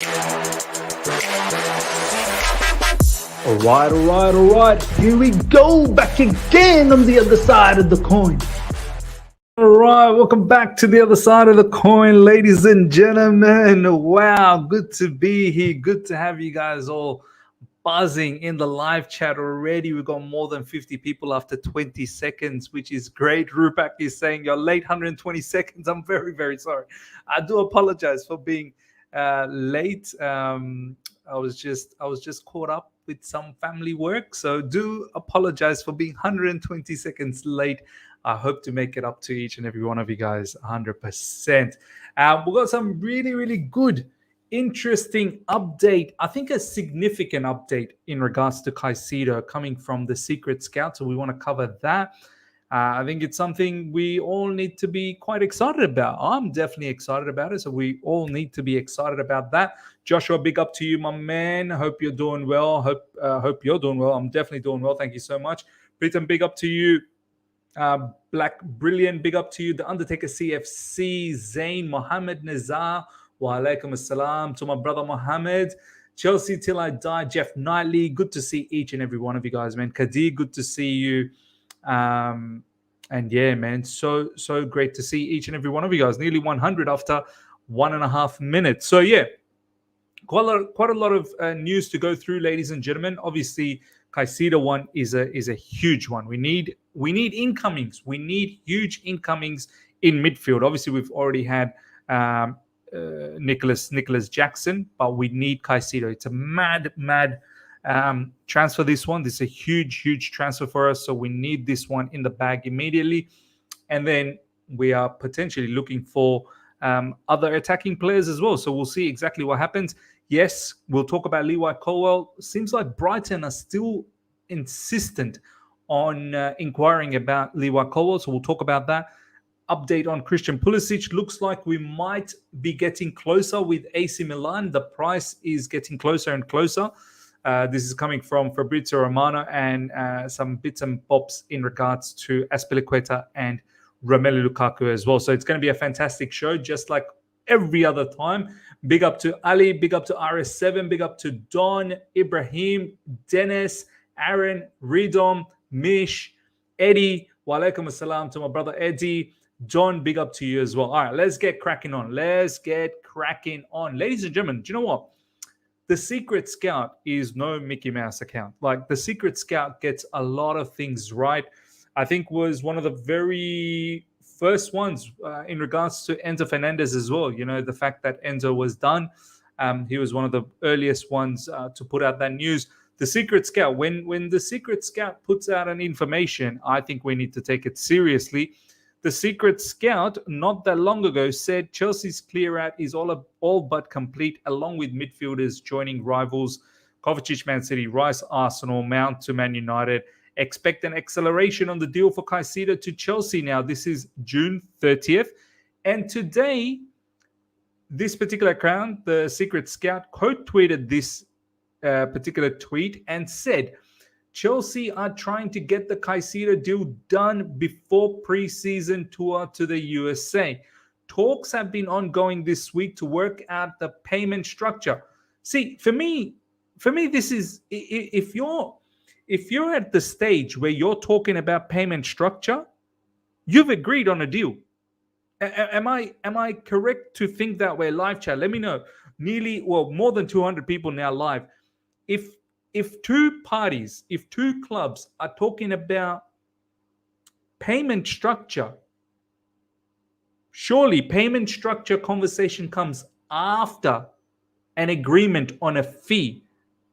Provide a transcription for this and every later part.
All right. Here we go, back again on the other side of the coin. All right, welcome back to the other side of the coin, ladies and gentlemen. Wow, good to be here. Good to have you guys all buzzing in the live chat already. We've got more than 50 people after 20 seconds, which is great. Rupak is saying you're late 120 seconds. I'm very, very sorry. I do apologize for being late. I was just caught up with some family work, so do apologize for being 120 seconds late. I hope to make it up to each and every one of you guys 100%. We've got some really, really good, interesting update. I think a significant update in regards to Caicedo coming from the Secret Scout. So we want to cover that. I think it's something we all need to be quite excited about. I'm definitely excited about it. So we all need to be excited about that. Joshua, big up to you, my man. Hope you're doing well. Hope you're doing well. I'm definitely doing well. Thank you so much. Britain, big up to you. Black Brilliant, big up to you. The Undertaker CFC, Zain, Mohammed Nazar, wa alaikum assalam to my brother Mohammed. Chelsea Till I Die, Jeff Knightley, good to see each and every one of you guys, man. Kadir, good to see you. And yeah, man, so great to see each and every one of you guys. Nearly 100 after 1.5 minutes. So yeah, quite a lot of news to go through, ladies and gentlemen. Obviously, Caicedo one is a huge one. We need incomings. We need huge incomings in midfield. Obviously, we've already had Nicholas Jackson, but we need Caicedo. It's a mad transfer. This is a huge transfer for us. So we need this one in the bag immediately, and then we are potentially looking for other attacking players as well. So we'll see exactly what happens. Yes, we'll talk about Levi Colwill. Seems like Brighton are still insistent on inquiring about Levi Colwill, so we'll talk about that. Update on Christian Pulisic. Looks like we might be getting closer with AC Milan. The price is getting closer and closer. This is coming from Fabrizio Romano and some bits and bobs in regards to Azpilicueta and Romelu Lukaku as well. So it's going to be a fantastic show, just like every other time. Big up to Ali, big up to RS7, big up to Don, Ibrahim, Dennis, Aaron, Ridom, Mish, Eddie. Wa alaikum assalam to my brother Eddie. John, big up to you as well. All right, let's get cracking on. Ladies and gentlemen, do you know what? The Secret Scout is no Mickey Mouse account. Like, the Secret Scout gets a lot of things right. I think was one of the very first ones in regards to Enzo Fernandez as well. You know, the fact that Enzo was done. He was one of the earliest ones to put out that news. The Secret Scout, when the Secret Scout puts out an information, I think we need to take it seriously. The Secret Scout, not that long ago, said Chelsea's clear out is all but complete, along with midfielders joining rivals Kovacic, Man City, Rice, Arsenal, Mount to Man United. Expect an acceleration on the deal for Caicedo to Chelsea now. This is June 30th. And today, this particular account, the Secret Scout, quote-tweeted this particular tweet and said, Chelsea are trying to get the Caicedo deal done before pre-season tour to the USA. Talks have been ongoing this week to work out the payment structure. See, for me, this is, if you're at the stage where you're talking about payment structure, you've agreed on a deal. Am I correct to think that way? Live chat, let me know. More than 200 people now live. If two parties, if two clubs are talking about payment structure, surely payment structure conversation comes after an agreement on a fee.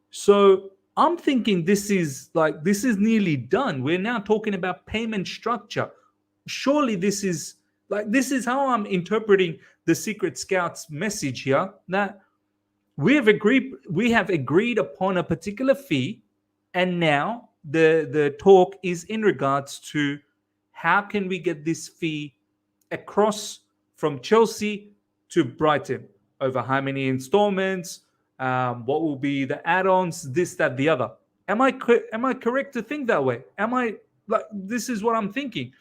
So I'm thinking this is nearly done. We're now talking about payment structure. Surely this is how I'm interpreting the Secret Scout's message here, that we have agreed upon a particular fee, and now the talk is in regards to how can we get this fee across from Chelsea to Brighton, over how many installments, what will be the add-ons, this, that, the other. Am I correct to think that way? This is what I'm thinking.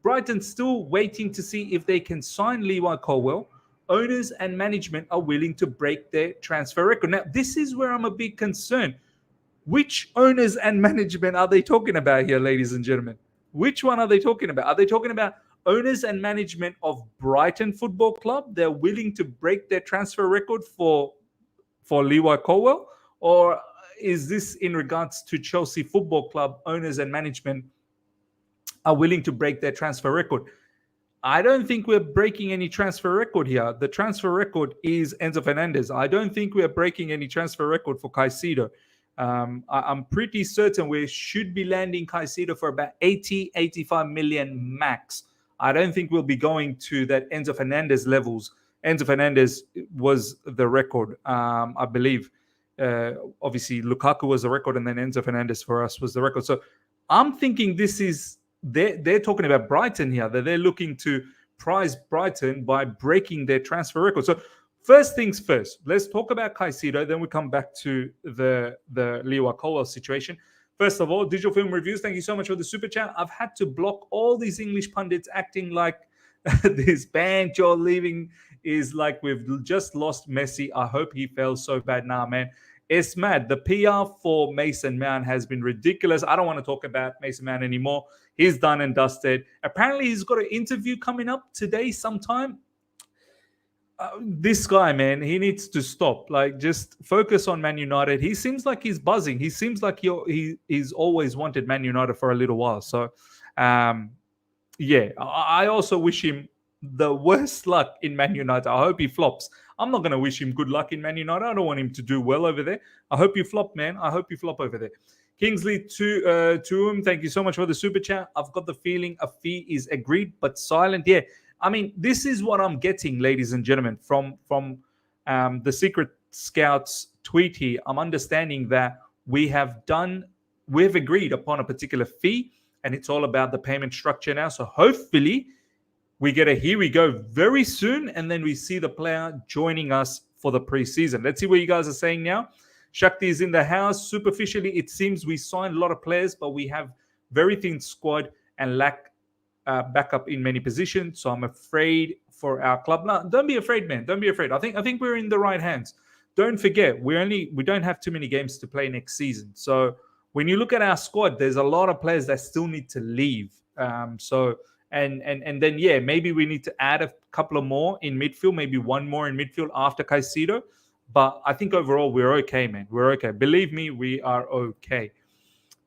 Brighton's still waiting to see if they can sign Levi Colwill. owners and management are willing to break their transfer record. Now, this is where I'm a bit concerned. Which owners and management are they talking about here, ladies and gentlemen? Which one are they talking about? Are they talking about owners and management of Brighton Football Club? They're willing to break their transfer record for Levi Colwill? Or is this in regards to Chelsea Football Club owners and management are willing to break their transfer record? I don't think we're breaking any transfer record here. The transfer record is Enzo Fernandez. I don't think we're breaking any transfer record for Caicedo. I'm pretty certain we should be landing Caicedo for about 80, 85 million max. I don't think we'll be going to that Enzo Fernandez levels. Enzo Fernandez was the record, I believe. Obviously, Lukaku was the record, and then Enzo Fernandez for us was the record. So I'm thinking this is, they're talking about Brighton here, that they're looking to prize Brighton by breaking their transfer record. So first things first, let's talk about Caicedo, then we come back to the Levi Colwill situation. First of all, Digital Film Reviews, thank you so much for the super chat. I've had to block all these English pundits acting like this band you're leaving is like we've just lost Messi. I hope he fell so bad. Nah, man. It's mad. The PR for Mason Mount has been ridiculous. I don't want to talk about Mason Mount anymore. He's done and dusted. Apparently, he's got an interview coming up today sometime. This guy, man, he needs to stop. Like, just focus on Man United. He seems like he's buzzing. He seems like he's always wanted Man United for a little while. So, yeah, I also wish him the worst luck in Man United. I hope he flops. I'm not going to wish him good luck in Man United. I don't want him to do well over there. I hope you flop, man. I hope you flop over there. Kingsley Toom, thank you so much for the super chat. I've got the feeling a fee is agreed but silent. Yeah, I mean, this is what I'm getting, ladies and gentlemen, from the Secret Scouts tweet here. I'm understanding that we've agreed upon a particular fee, and it's all about the payment structure now. So hopefully we get a here we go very soon, and then we see the player joining us for the preseason. Let's see what you guys are saying now. Shakti is in the house. Superficially, it seems we signed a lot of players, but we have very thin squad and lack backup in many positions. So I'm afraid for our club. No, don't be afraid, man. Don't be afraid. I think we're in the right hands. Don't forget, we don't have too many games to play next season. So when you look at our squad, there's a lot of players that still need to leave. And then, yeah, maybe we need to add a couple of more in midfield, maybe one more in midfield after Caicedo. But I think overall we're okay, man. We're okay. Believe me, we are okay.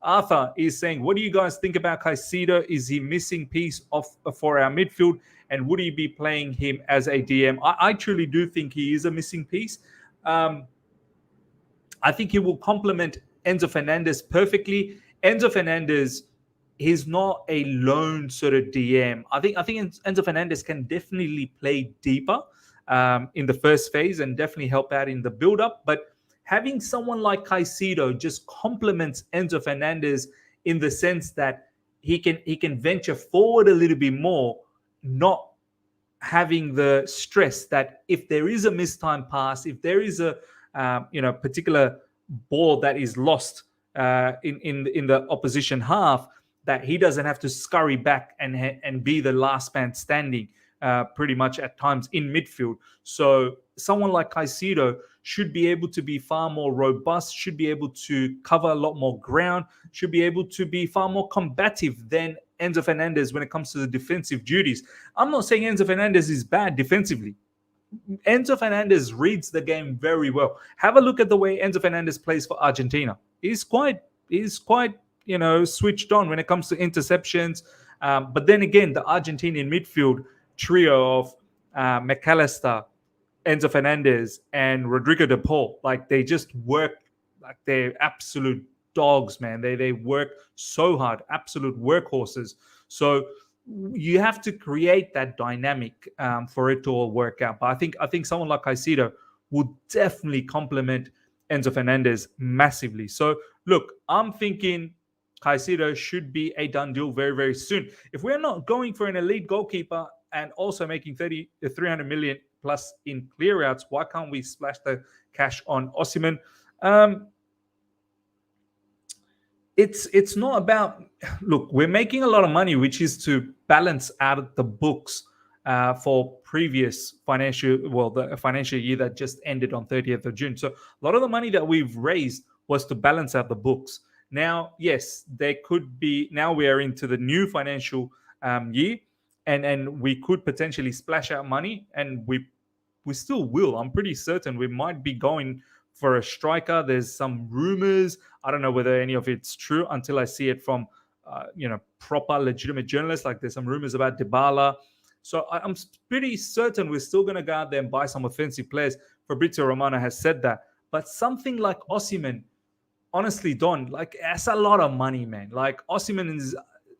Arthur is saying, what do you guys think about Caicedo? Is he missing piece for our midfield? And would he be playing him as a DM? I truly do think he is a missing piece. I think he will complement Enzo Fernandez perfectly. Enzo Fernandez, he's not a lone sort of DM. I think Enzo Fernandez can definitely play deeper in the first phase and definitely help out in the build-up. But having someone like Caicedo just complements Enzo Fernandez in the sense that he can venture forward a little bit more, not having the stress that if there is a mistimed pass, if there is a particular ball that is lost in the opposition half, that he doesn't have to scurry back and be the last man standing pretty much at times in midfield. So someone like Caicedo should be able to be far more robust, should be able to cover a lot more ground, should be able to be far more combative than Enzo Fernandez when it comes to the defensive duties. I'm not saying Enzo Fernandez is bad defensively. Enzo Fernandez reads the game very well. Have a look at the way Enzo Fernandez plays for Argentina. He's quite switched on when it comes to interceptions. But then again, the Argentinian midfield trio of McAllister, Enzo Fernandez, and Rodrigo de Paul, like they just work like they're absolute dogs, man. They work so hard, absolute workhorses. So you have to create that dynamic for it to all work out. But I think someone like Caicedo would definitely complement Enzo Fernandez massively. So look, I'm thinking Caicedo should be a done deal very, very soon. If we're not going for an elite goalkeeper and also making 300 million plus in clearouts, why can't we splash the cash on Osimhen? It's not about, look, we're making a lot of money, which is to balance out the books for previous the financial year that just ended on 30th of June. So a lot of the money that we've raised was to balance out the books. Now, yes, there could be, now we are into the new financial year, and we could potentially splash out money, and we still will. I'm pretty certain we might be going for a striker. There's some rumors. I don't know whether any of it's true until I see it from proper legitimate journalists. Like there's some rumors about Dybala. So I'm pretty certain we're still going to go out there and buy some offensive players. Fabrizio Romano has said that. But something like Osimhen, honestly, Don, like that's a lot of money, man. Like Osimhen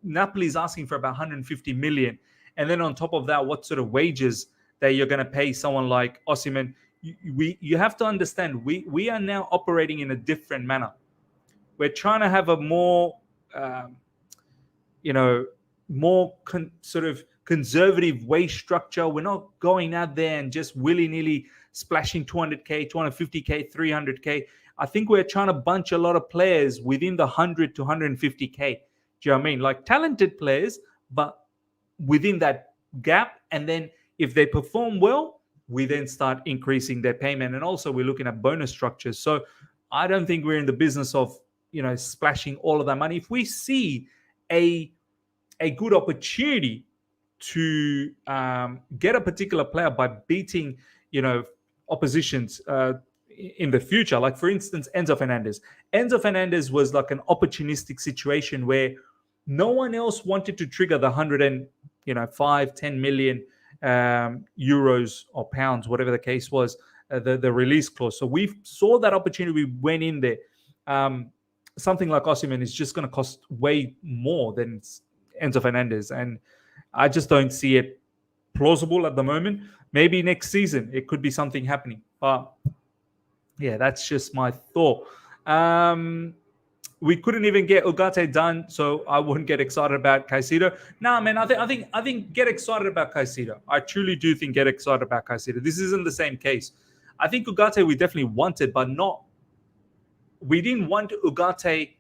Napoli is asking for about 150 million. And then on top of that, what sort of wages that you're going to pay someone like Osimhen? You have to understand, we are now operating in a different manner. We're trying to have a more, sort of conservative wage structure. We're not going out there and just willy-nilly splashing 200K, 250K, 300K. I think we're trying to bunch a lot of players within the 100 to 150K. Do you know what I mean? Like talented players, but within that gap. And then if they perform well, we then start increasing their payment. And also we're looking at bonus structures. So I don't think we're in the business of, splashing all of that money. If we see a good opportunity to get a particular player by beating, oppositions in the future, like for instance, Enzo Fernandez. Enzo Fernandez was like an opportunistic situation where no one else wanted to trigger the 10 million euros or pounds, whatever the case was, the release clause. So we saw that opportunity. We went in there. Something like Osimhen is just going to cost way more than Enzo Fernandez, and I just don't see it plausible at the moment. Maybe next season it could be something happening, but yeah, that's just my thought. We couldn't even get Ugarte done, so I wouldn't get excited about Caicedo. Nah, man, I think get excited about Caicedo. I truly do think get excited about Caicedo. This isn't the same case. I think Ugarte we definitely wanted, but not. We didn't want Ugarte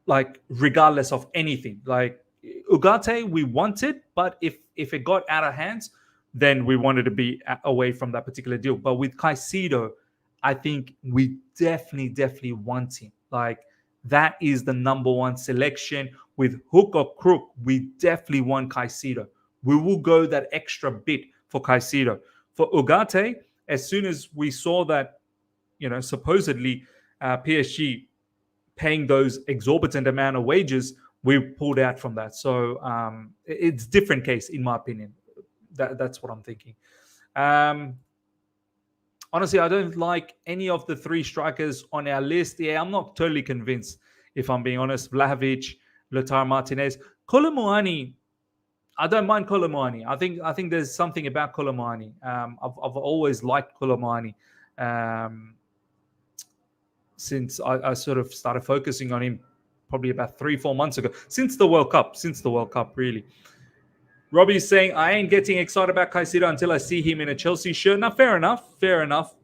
like regardless of anything. Like Ugarte we wanted, but if it got out of hands, then we wanted to be away from that particular deal. But with Caicedo, I think we definitely want him. Like that is the number one selection. With hook or crook, we definitely want Caicedo. We will go that extra bit for Caicedo. For Ugarte, as soon as we saw that, supposedly PSG paying those exorbitant amount of wages, we pulled out from that. So it's different case in my opinion. That's what I'm thinking. Honestly, I don't like any of the three strikers on our list. Yeah, I'm not totally convinced, if I'm being honest. Vlahovic, Lautaro Martinez, Kolo Muani. I don't mind Kolo Muani. I think there's something about Kolo Muani. I've always liked Kolo Muani. Since I sort of started focusing on him probably about 3-4 months ago, since the World Cup, really. Robbie's saying, I ain't getting excited about Caicedo until I see him in a Chelsea shirt. Now, fair enough.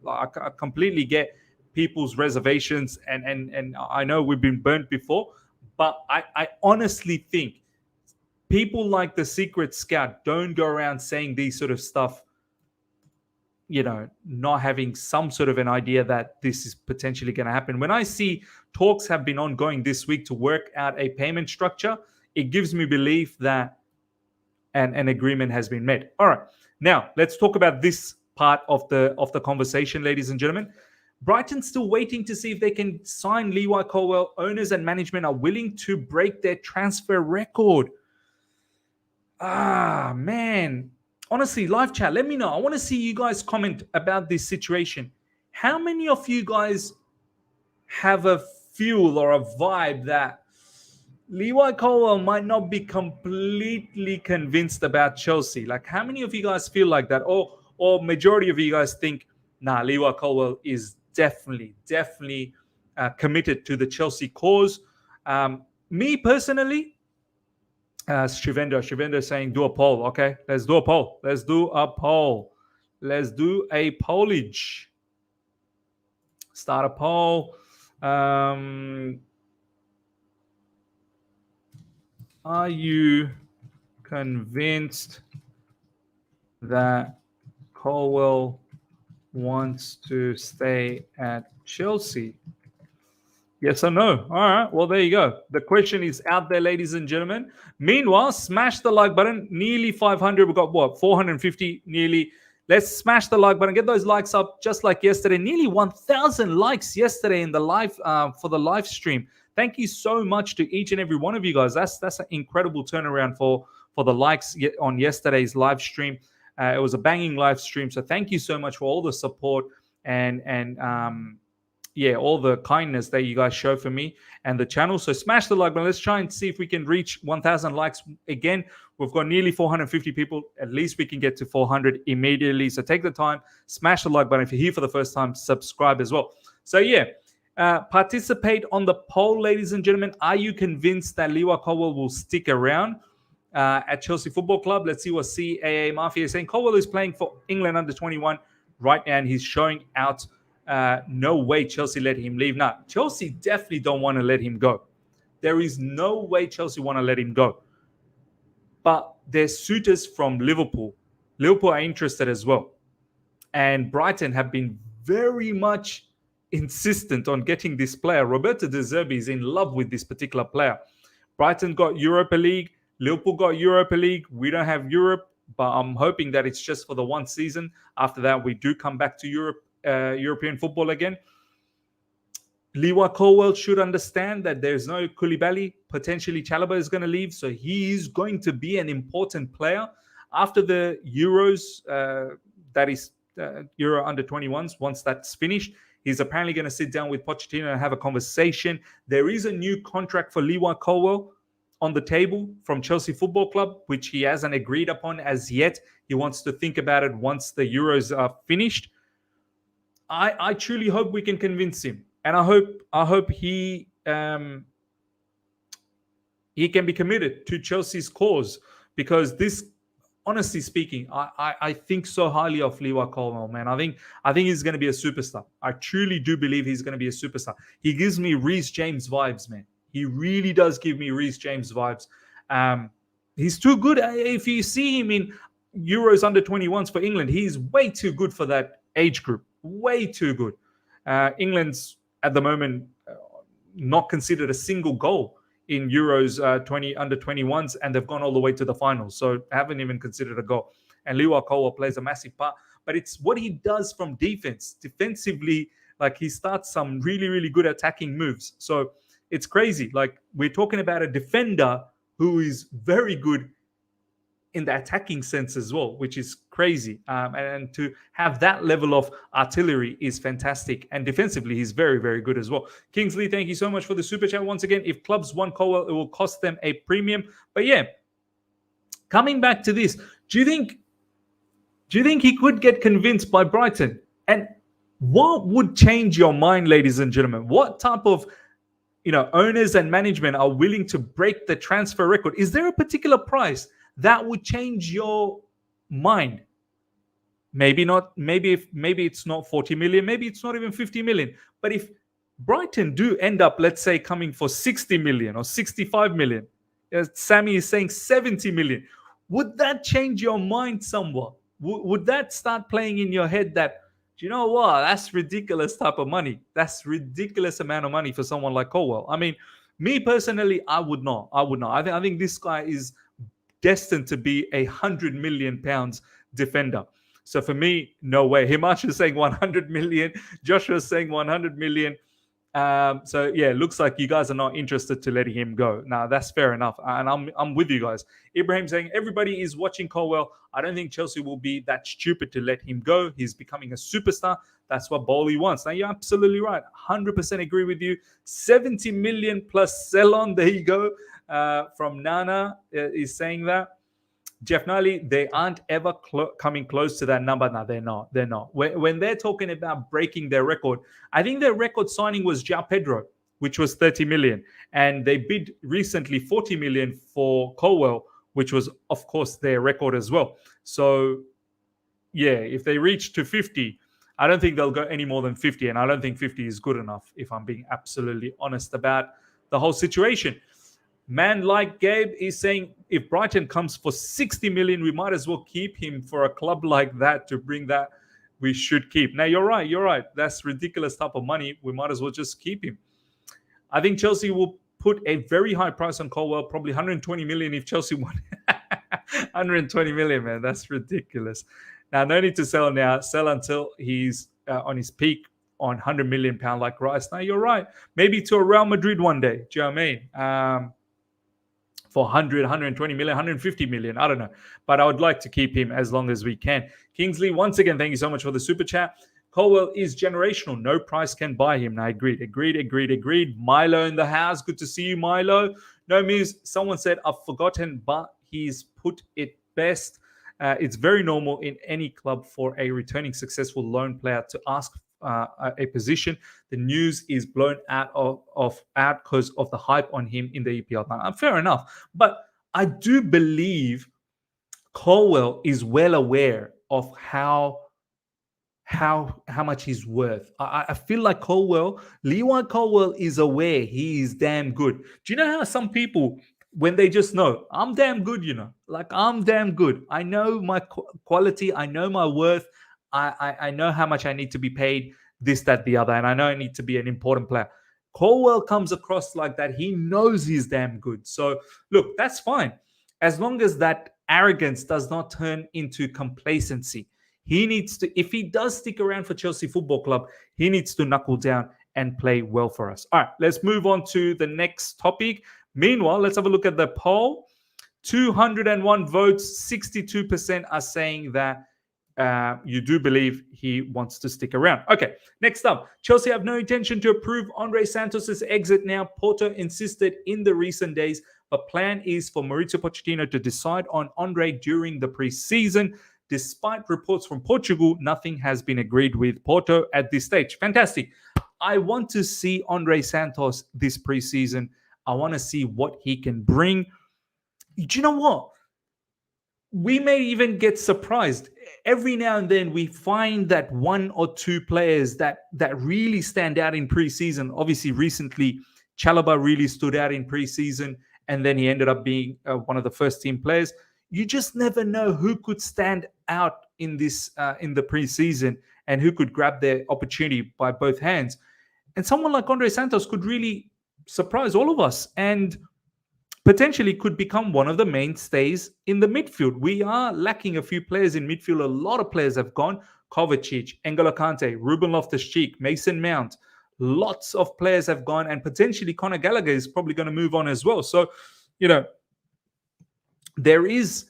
I completely get people's reservations, and I know we've been burnt before, but I honestly think people like the Secret Scout don't go around saying these sort of stuff, not having some sort of an idea that this is potentially going to happen. When I see talks have been ongoing this week to work out a payment structure, it gives me belief that an agreement has been made. All right. Now, let's talk about this part of the conversation, ladies and gentlemen. Brighton's still waiting to see if they can sign Levi Colwill. Owners and management are willing to break their transfer record. Man. Honestly, live chat, let me know. I want to see you guys comment about this situation. How many of you guys have a feel or a vibe that Levi Colwill might not be completely convinced about Chelsea? Like, how many of you guys feel like that? Or majority of you guys think, nah, Levi Colwill is definitely committed to the Chelsea cause. Me personally, Shivendra saying do a poll. Okay, let's do a poll. Let's do a pollage. Start a poll. Are you convinced that Colwill wants to stay at Chelsea? Yes or no? All right. Well, there you go. The question is out there, ladies and gentlemen. Meanwhile, smash the like button. Nearly 500. We've got what? 450 nearly. Let's smash the like button. Get those likes up just like yesterday. Nearly 1,000 likes yesterday in the live for the live stream. Thank you so much to each and every one of you guys. That's an incredible turnaround for the likes on yesterday's live stream. It was a banging live stream. So thank you so much for all the support and all the kindness that you guys show for me and the channel. So smash the like button. Let's try and see if we can reach 1,000 likes again. We've got nearly 450 people. At least we can get to 400 immediately. So take the time, smash the like button. If you're here for the first time, subscribe as well. So participate on the poll, ladies and gentlemen. Are you convinced that Levi Colwill will stick around at Chelsea Football Club? Let's see what CAA Mafia is saying. Colwill is playing for England under 21 right now, and he's showing out. No way Chelsea let him leave. Now, Chelsea definitely don't want to let him go. There is no way Chelsea want to let him go. But there's suitors from Liverpool. Liverpool are interested as well. And Brighton have been very much insistent on getting this player. Roberto De Zerbi is in love with this particular player. Brighton got Europa League. Liverpool got Europa League. We don't have Europe, but I'm hoping that it's just for the one season. After that, we do come back to Europe. European football again. Levi Colwill should understand that there's no Koulibaly. Potentially Chalobah is going to leave, so he is going to be an important player after the Euros. That is Euro under 21s. Once that's finished, he's apparently going to sit down with Pochettino and have a conversation. There is a new contract for Levi Colwill on the table from Chelsea Football Club, which he hasn't agreed upon as yet. He wants to think about it once the Euros are finished. I truly hope we can convince him, and I hope he can be committed to Chelsea's cause, because this, honestly speaking, I think so highly of Levi Colwill, man. I think he's going to be a superstar. I truly do believe he's going to be a superstar. He gives me Reece James vibes, man. He really does give me Reece James vibes. He's too good. If you see him in Euros under 21s for England, he's way too good for that age group. Way too good. England's at the moment not considered a single goal in Euros under 21s, and they've gone all the way to the finals, so haven't even considered a goal. And Levi Colwill plays a massive part, but it's what he does from defense. Defensively, like, he starts some really, really good attacking moves. So it's crazy. Like, we're talking about a defender who is very good in the attacking sense as well, which is crazy. And to have that level of artillery is fantastic. And defensively, he's very, very good as well. Kingsley, thank you so much for the super chat once again. If clubs want Colwill, it will cost them a premium. But yeah, coming back to this, do you think he could get convinced by Brighton? And what would change your mind, ladies and gentlemen? What type of owners and management are willing to break the transfer record? Is there a particular price that would change your mind? Maybe not. Maybe it's not 40 million. Maybe it's not even 50 million. But if Brighton do end up, let's say, coming for 60 million or 65 million, Sammy is saying 70 million, would that change your mind somewhat? Would that start playing in your head that, do you know what? That's ridiculous type of money. That's ridiculous amount of money for someone like Colwill. I mean, me personally, I would not. I think this guy is destined to be a £100 million defender. So for me, no way. Himash is saying 100 million. Joshua is saying 100 million. So yeah, it looks like you guys are not interested to letting him go. Now that's fair enough, and I'm with you guys. Ibrahim saying everybody is watching Colwill. I don't think Chelsea will be that stupid to let him go. He's becoming a superstar. That's what Bowley wants. Now you're absolutely right. 100% agree with you. 70 million plus sell on. There you go. From Nana is saying that. Jeff Nally, they aren't ever coming close to that number. No, they're not. They're not. When they're talking about breaking their record, I think their record signing was João Pedro, which was 30 million. And they bid recently 40 million for Colwill, which was, of course, their record as well. So, yeah, if they reach to 50, I don't think they'll go any more than 50. And I don't think 50 is good enough, if I'm being absolutely honest about the whole situation. Man like Gabe is saying if Brighton comes for 60 million, we might as well keep him. For a club like that to bring that, we should keep. Now, you're right. That's ridiculous type of money. We might as well just keep him. I think Chelsea will put a very high price on Colwill, probably 120 million if Chelsea won. 120 million, man. That's ridiculous. Now, no need to sell now. Sell until he's on his peak on £100 million like Rice. Now, you're right. Maybe to a Real Madrid one day. Do you know what I mean? For 100, 120 million, 150 million. I don't know. But I would like to keep him as long as we can. Kingsley, once again, thank you so much for the super chat. Colwill is generational. No price can buy him. Now, agreed. Milo in the house. Good to see you, Milo. No Muse. Someone said, I've forgotten, but he's put it best. It's very normal in any club for a returning successful loan player to ask a position. The news is blown out because of the hype on him in the EPL. Now, fair enough, but I do believe Colwill is well aware of how much he's worth. I feel like Levi Colwill is aware he is damn good. Do you know how some people, when they just know, I'm damn good, like I'm damn good. I know my quality. I know my worth. I know how much I need to be paid, this, that, the other, and I know I need to be an important player. Colwill comes across like that. He knows he's damn good. So, look, that's fine. As long as that arrogance does not turn into complacency. He needs to, if he does stick around for Chelsea Football Club, he needs to knuckle down and play well for us. All right, let's move on to the next topic. Meanwhile, let's have a look at the poll. 201 votes, 62% are saying that you do believe he wants to stick around. Okay, next up. Chelsea have no intention to approve Andrey Santos' exit now. Porto insisted in the recent days, but plan is for Mauricio Pochettino to decide on Andrey during the pre-season. Despite reports from Portugal, nothing has been agreed with Porto at this stage. Fantastic. I want to see Andrey Santos this pre-season. I want to see what he can bring. Do you know what? We may even get surprised. Every now and then we find that one or two players that really stand out in preseason. Obviously, recently, Chalobah really stood out in preseason, and then he ended up being one of the first team players. You just never know who could stand out in this in the preseason and who could grab their opportunity by both hands. And someone like Andrey Santos could really surprise all of us and potentially could become one of the mainstays in the midfield. We are lacking a few players in midfield. A lot of players have gone. Kovacic, N'Golo Kante, Ruben Loftus-Cheek, Mason Mount. Lots of players have gone, and potentially Conor Gallagher is probably going to move on as well. So, there is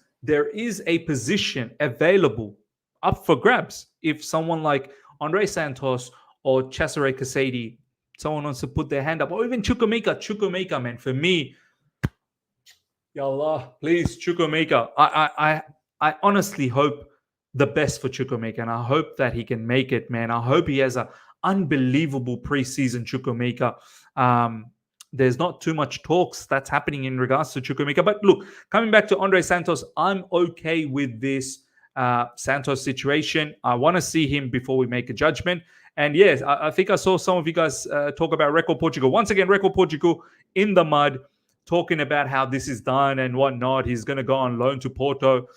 a position available up for grabs if someone like Andrey Santos or Cesare Caicedo, someone wants to put their hand up, or even Chukwuemeka, man, for me, Ya Allah, please, Chukwuemeka. I honestly hope the best for Chukwuemeka, and I hope that he can make it, man. I hope he has an unbelievable preseason, Chukwuemeka. There's not too much talks that's happening in regards to Chukwuemeka. But look, coming back to Andrey Santos, I'm okay with this Santos situation. I want to see him before we make a judgment. And yes, I think I saw some of you guys talk about Record Portugal. Once again, Record Portugal in the mud, talking about how this is done and whatnot. He's going to go on loan to Porto.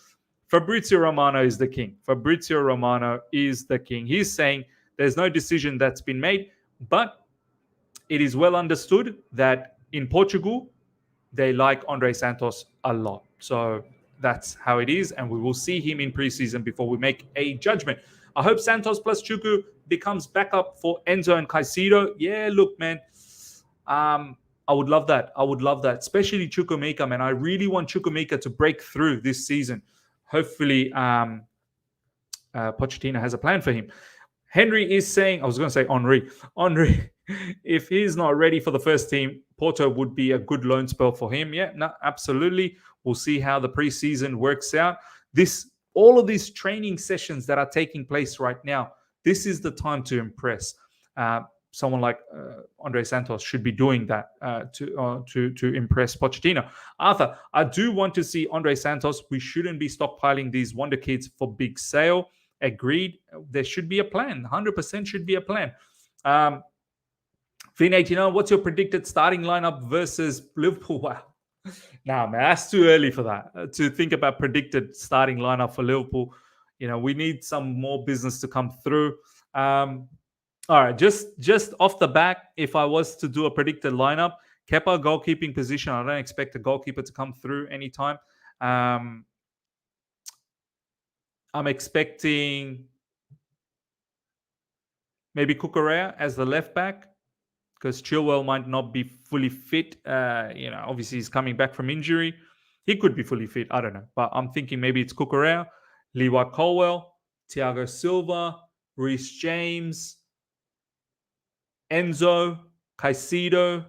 Fabrizio Romano is the king. Fabrizio Romano is the king. He's saying there's no decision that's been made, but it is well understood that in Portugal, they like Andrey Santos a lot. So that's how it is, and we will see him in preseason before we make a judgment. I hope Santos plus Chuku becomes backup for Enzo and Caicedo. Yeah, look, man. I would love that. Especially Chukwuemeka, man. I really want Chukwuemeka to break through this season. Hopefully, Pochettino has a plan for him. Henry is saying, I was going to say Henry, if he's not ready for the first team, Porto would be a good loan spell for him. Yeah, no, absolutely. We'll see how the preseason works out. All of these training sessions that are taking place right now, this is the time to impress. Someone like Andrey Santos should be doing that to impress Pochettino. Arthur, I do want to see Andrey Santos. We shouldn't be stockpiling these wonder kids for big sale. Agreed. There should be a plan. 100% should be a plan. Vin89, what's your predicted starting lineup versus Liverpool? Wow. Nah, man, that's too early for that. To think about predicted starting lineup for Liverpool, we need some more business to come through. All right, just off the back, if I was to do a predicted lineup, Kepa goalkeeping position, I don't expect a goalkeeper to come through anytime. I'm expecting maybe Cucurella as the left back, because Chilwell might not be fully fit. Obviously he's coming back from injury. He could be fully fit. I don't know. But I'm thinking maybe it's Cucurella, Levi Colwill, Thiago Silva, Reece James, Enzo, Caicedo,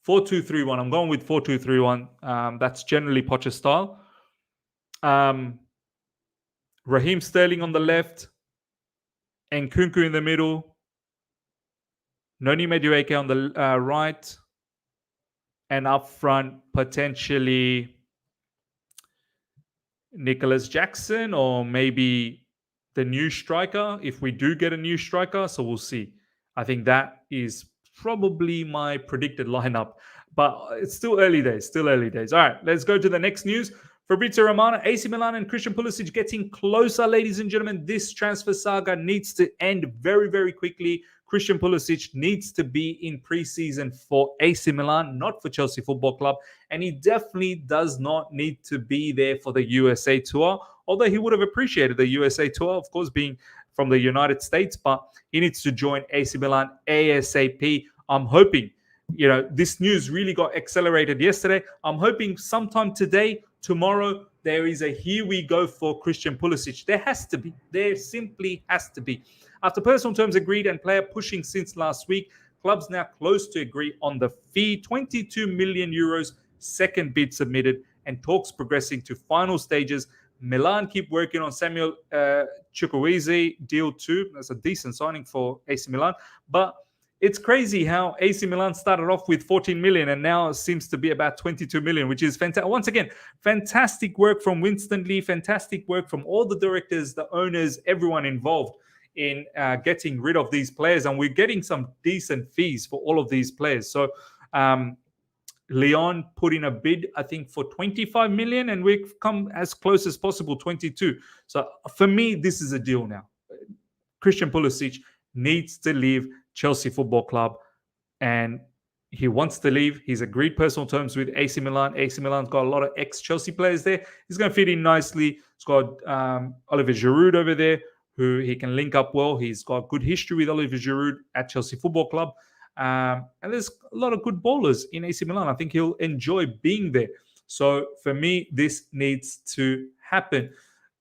4-2-3-1. I'm going with 4-2-3-1. That's generally Poch's style. Raheem Sterling on the left, Nkunku in the middle, Noni Madueke on the right, and up front, potentially Nicholas Jackson or maybe the new striker, if we do get a new striker. So we'll see. I think that is probably my predicted lineup. But it's still early days. All right, let's go to the next news. Fabrizio Romano, AC Milan and Christian Pulisic getting closer, ladies and gentlemen. This transfer saga needs to end very, very quickly. Christian Pulisic needs to be in preseason for AC Milan, not for Chelsea Football Club. And he definitely does not need to be there for the USA tour, although he would have appreciated the USA tour, of course, being from the United States. But he needs to join AC Milan ASAP. I'm hoping, this news really got accelerated yesterday. I'm hoping sometime today, tomorrow, there is a here we go for Christian Pulisic. There has to be. There simply has to be. After personal terms agreed and player pushing since last week, clubs now close to agree on the fee, 22 million euros, second bid submitted, and talks progressing to final stages. Milan keep working on Samuel Chukwueze deal too. That's a decent signing for AC Milan. But it's crazy how AC Milan started off with 14 million and now seems to be about 22 million, which is fantastic. Once again, fantastic work from Winston Lee, fantastic work from all the directors, the owners, everyone involved in getting rid of these players. And we're getting some decent fees for all of these players. So Lyon put in a bid, I think, for 25 million, and we've come as close as possible, 22. So for me, this is a deal now. Christian Pulisic needs to leave Chelsea Football Club, and he wants to leave. He's agreed personal terms with AC Milan. AC Milan's got a lot of ex-Chelsea players there. He's going to fit in nicely. He's got Oliver Giroud over there, who he can link up well. He's got good history with Oliver Giroud at Chelsea Football Club. And there's a lot of good ballers in AC Milan. I think he'll enjoy being there. So for me, this needs to happen.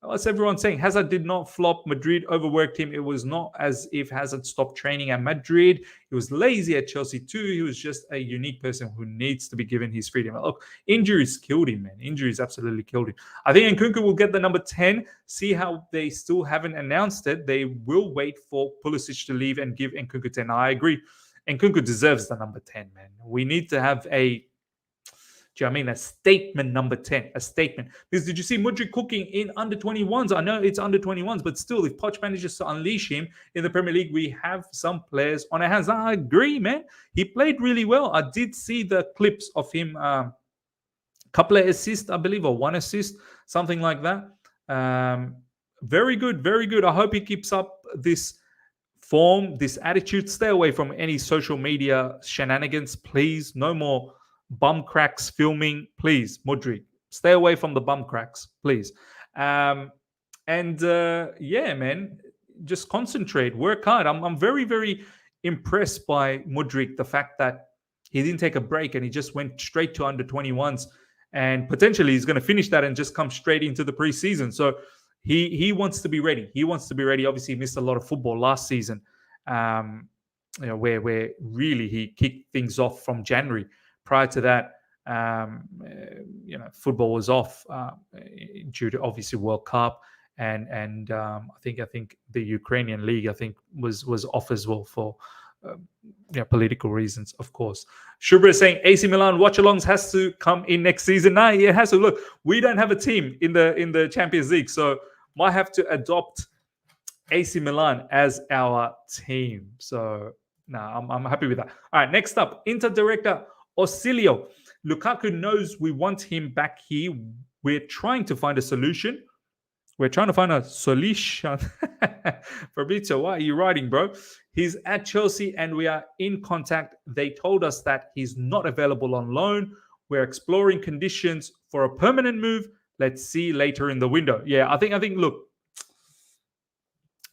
What's everyone saying? Hazard did not flop. Madrid overworked him. It was not as if Hazard stopped training at Madrid. He was lazy at Chelsea too. He was just a unique person who needs to be given his freedom. Look, injuries killed him, man. Injuries absolutely killed him. I think Nkunku will get the number 10. See how they still haven't announced it. They will wait for Pulisic to leave and give Nkunku 10. I agree. Nkunku deserves the number 10, man. We need to have a statement number 10, a statement. Because did you see Mudryk cooking in under 21s? I know it's under 21s, but still, if Poch manages to unleash him in the Premier League, we have some players on our hands. I agree, man. He played really well. I did see the clips of him, a couple of assists, I believe, or one assist, something like that. Very good, very good. I hope he keeps up this form, this attitude. Stay away from any social media shenanigans, please. No more bum cracks filming, please. Mudryk, stay away from the bum cracks, please. Yeah, man, just concentrate, work hard. I'm very, very impressed by Mudryk, the fact that he didn't take a break and he just went straight to under 21s, and potentially he's going to finish that and just come straight into the preseason. So he wants to be ready. He wants to be ready. Obviously, he missed a lot of football last season, where really he kicked things off from January. Prior to that, football was off due to obviously World Cup, and I think the Ukrainian league was off as well for political reasons, of course. Shubra is saying AC Milan watch-alongs has to come in next season. No, it has to. Look, we don't have a team in the Champions League, so might have to adopt AC Milan as our team. So I'm happy with that. All right, next up, Inter director Ausilio Lukaku knows we want him back here. We're trying to find a solution. We're trying to find a solution. Fabrizio, why are you writing, bro? He's at Chelsea and we are in contact. They told us that he's not available on loan. We're exploring conditions for a permanent move. Let's see later in the window. Yeah, I think, look.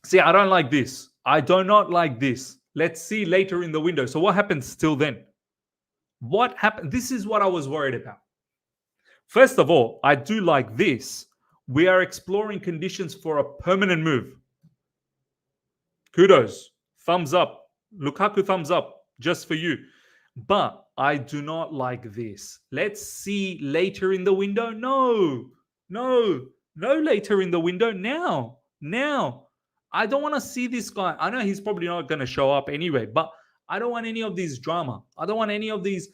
See, I don't like this. I do not like this. Let's see later in the window. So what happens till then? What happened? This is what I was worried about. First of all, I do like this. We are exploring conditions for a permanent move. Kudos. Thumbs up. Lukaku, thumbs up. Just for you. But I do not like this. Let's see later in the window. No later in the window. Now. I don't want to see this guy. I know he's probably not going to show up anyway, but I don't want any of this drama. I don't want any of these,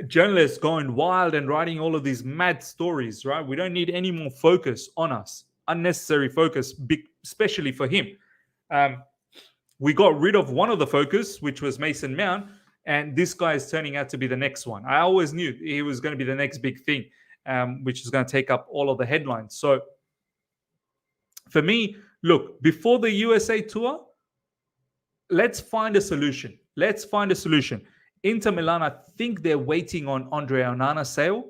journalists going wild and writing all of these mad stories, right? We don't need any more focus on us. Unnecessary focus, especially for him. We got rid of one of the focus, which was Mason Mount, and this guy is turning out to be the next one. I always knew he was going to be the next big thing, which is going to take up all of the headlines. So for me, look, before the USA tour, let's find a solution. Inter Milan, I think they're waiting on Andrey Onana sale.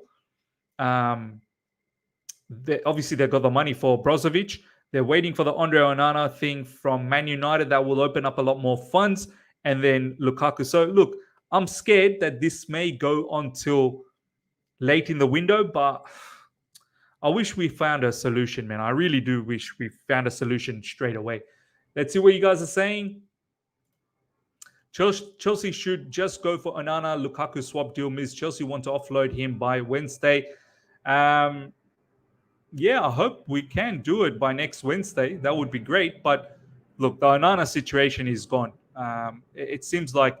Obviously, they've got the money for Brozovic. They're waiting for the Andrey Onana thing from Man United that will open up a lot more funds. And then Lukaku. So, look, I'm scared that this may go until late in the window, but I wish we found a solution, man. I really do wish we found a solution straight away. Let's see what you guys are saying. Chelsea should just go for Onana. Lukaku swap deal missed. Chelsea want to offload him by Wednesday. Yeah, I hope we can do it by next Wednesday. That would be great. But look, the Onana situation is gone. It seems like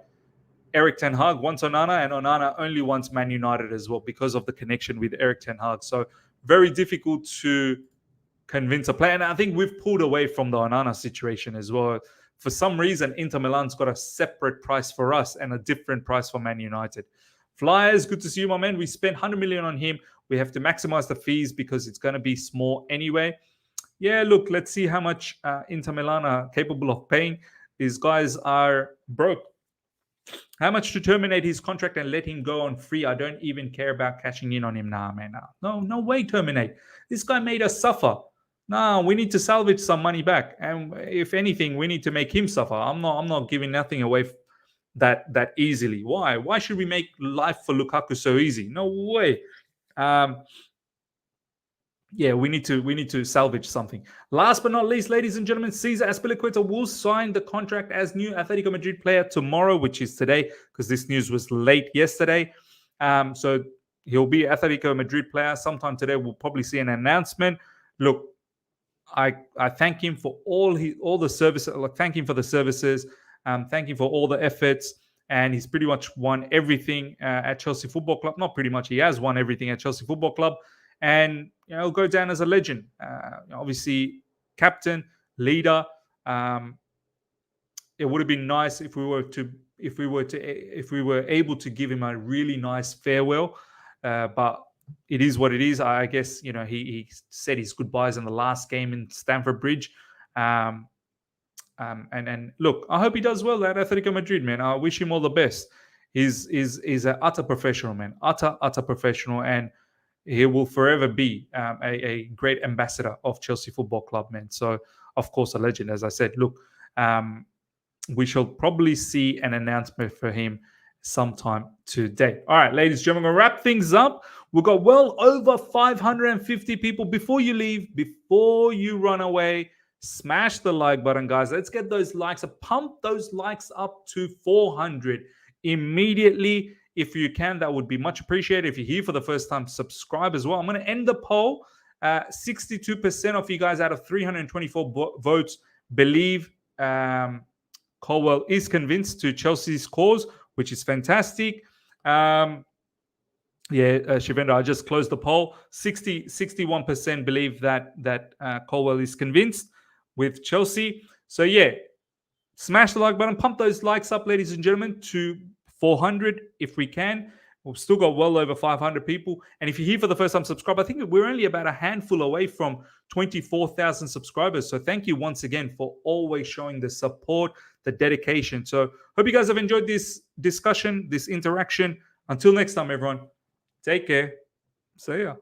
Erik ten Hag wants Onana and Onana only wants Man United as well because of the connection with Erik ten Hag. So very difficult to convince a player. And I think we've pulled away from the Onana situation as well. For some reason, Inter Milan's got a separate price for us and a different price for Man United. Flyers, good to see you, my man. We spent 100 million on him. We have to maximize the fees because it's going to be small anyway. Yeah, look, let's see how much Inter Milan are capable of paying. These guys are broke. How much to terminate his contract and let him go on free? I don't even care about cashing in on him now, man. No way terminate. This guy made us suffer. No, we need to salvage some money back. And if anything, we need to make him suffer. I'm not giving nothing away that easily. Why? Why should we make life for Lukaku so easy? No way. Yeah, we need to salvage something. Last but not least, ladies and gentlemen, Cesar Azpilicueta will sign the contract as new Atletico Madrid player tomorrow, which is today, because this news was late yesterday. So he'll be Atletico Madrid player sometime today. We'll probably see an announcement. Look, I thank him for all the services. Thank him for the services. Thank him for all the efforts. And he's pretty much won everything at Chelsea Football Club. Not pretty much, he has won everything at Chelsea Football Club. And he'll go down as a legend. Obviously, captain, leader. It would have been nice if we were able to give him a really nice farewell. But it is what it is. I guess he said his goodbyes in the last game in Stamford Bridge. And look, I hope he does well at Atletico Madrid, man. I wish him all the best. He's an utter professional, man. Utter professional, and he will forever be a great ambassador of Chelsea Football Club, man. So, of course, a legend, as I said. Look, we shall probably see an announcement for him sometime today. All right, ladies and gentlemen, we'll wrap things up. We've got well over 550 people. Before you leave, before you run away, smash the like button, guys. Let's get those likes up. Pump those likes up to 400 immediately. If you can, that would be much appreciated. If you're here for the first time, subscribe as well. I'm going to end the poll. 62% of you guys out of 324 votes believe Colwill is convinced to Chelsea's cause, which is fantastic. Shivendra, I just closed the poll. 61% believe that Colwill is convinced with Chelsea. So yeah, smash the like button, pump those likes up, ladies and gentlemen, to 400 if we can. We've still got well over 500 people. And if you're here for the first time subscribe, I think we're only about a handful away from 24,000 subscribers. So thank you once again for always showing the support, the dedication. So hope you guys have enjoyed this discussion, this interaction. Until next time, everyone, take care. See ya.